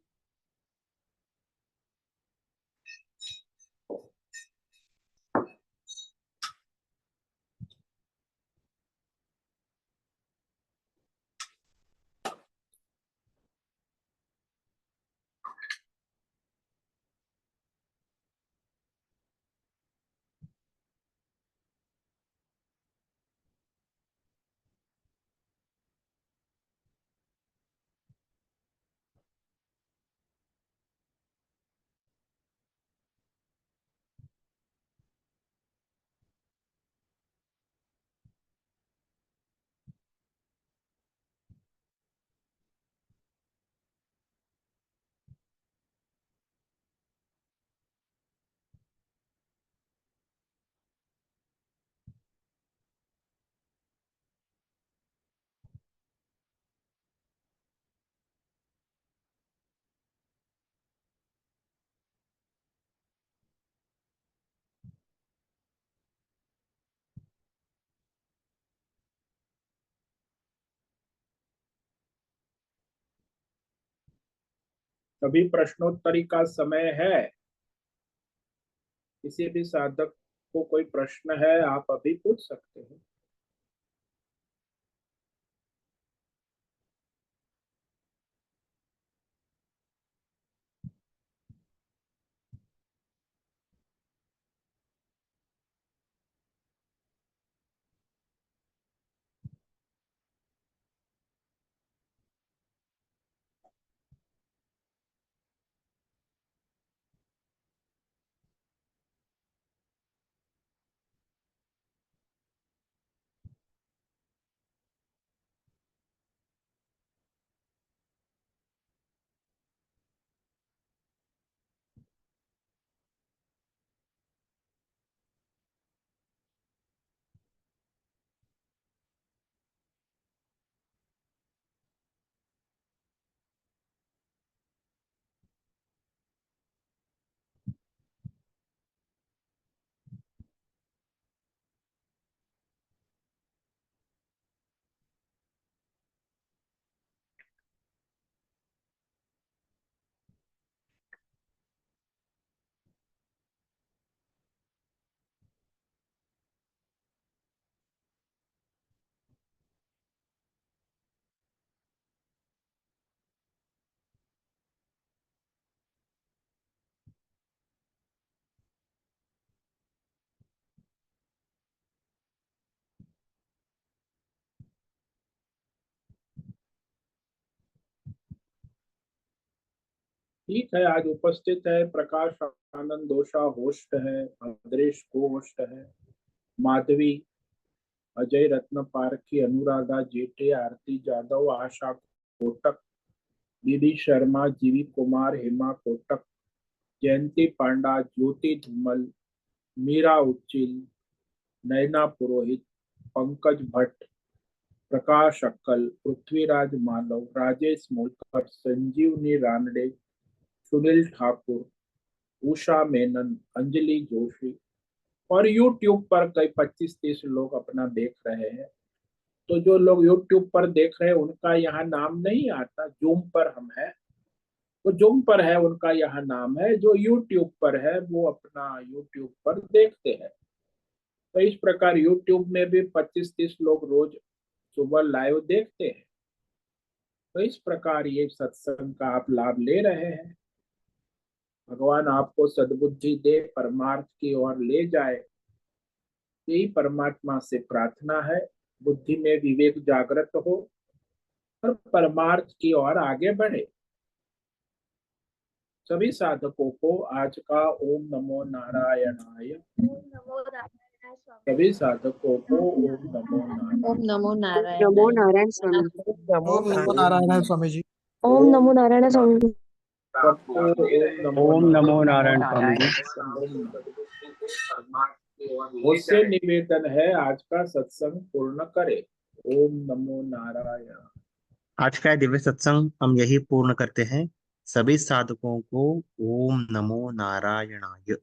अभी प्रश्नोत्तरी का समय है। किसी भी साधक को कोई प्रश्न है आप अभी पूछ सकते हैं। ठीक है, आज उपस्थित है प्रकाश आनंद दोषा होस्ट है, भद्रेश को होस्ट है, माधवी, अजय रत्न पारखी, अनुराधा जेठे, आरती जादव, आशा कोटक, बीडी शर्मा, जीवी कुमार, हेमा कोटक, जयंती पांडा, ज्योति धूमल, मीरा उच्चिल, नैना पुरोहित, पंकज भट्ट, प्रकाश अक्कल, पृथ्वीराज मालव, राजेश मोलकर, संजीवनी रानडे, सुनील ठाकुर, उषा मेनन, अंजलि जोशी और YouTube पर कई 25-30 लोग अपना देख रहे हैं। तो जो लोग YouTube पर देख रहे हैं उनका यहाँ नाम नहीं आता, जूम पर हम है, वो जूम पर है उनका यहाँ नाम है, जो YouTube पर है वो अपना YouTube पर देखते हैं। तो इस प्रकार YouTube में भी 25-30 लोग रोज सुबह लाइव देखते हैं। तो इस प्रकार ये सत्संग का आप लाभ ले रहे हैं। भगवान आपको सद्बुद्धि दे, परमार्थ की ओर ले जाए, यही परमात्मा से प्रार्थना है। बुद्धि में विवेक जागृत हो और परमार्थ की ओर आगे बढ़े। सभी साधकों को आज का ओम नमो नारायणाय, सभी साधकों को ओम नमो नारायण, ओम नमो नारायण। नमो नारायण स्वामी। ओम नमो नारायण स्वामी जी। ओम नमो नारायण स्वामी जी। सबको ओम नमो नारायण स्वामी जी। मुझसे निवेदन है आज का सत्संग पूर्ण करे। ओम नमो नारायण। आज का दिव्य सत्संग हम यही पूर्ण करते हैं। सभी साधकों को ओम नमो नारायणाय।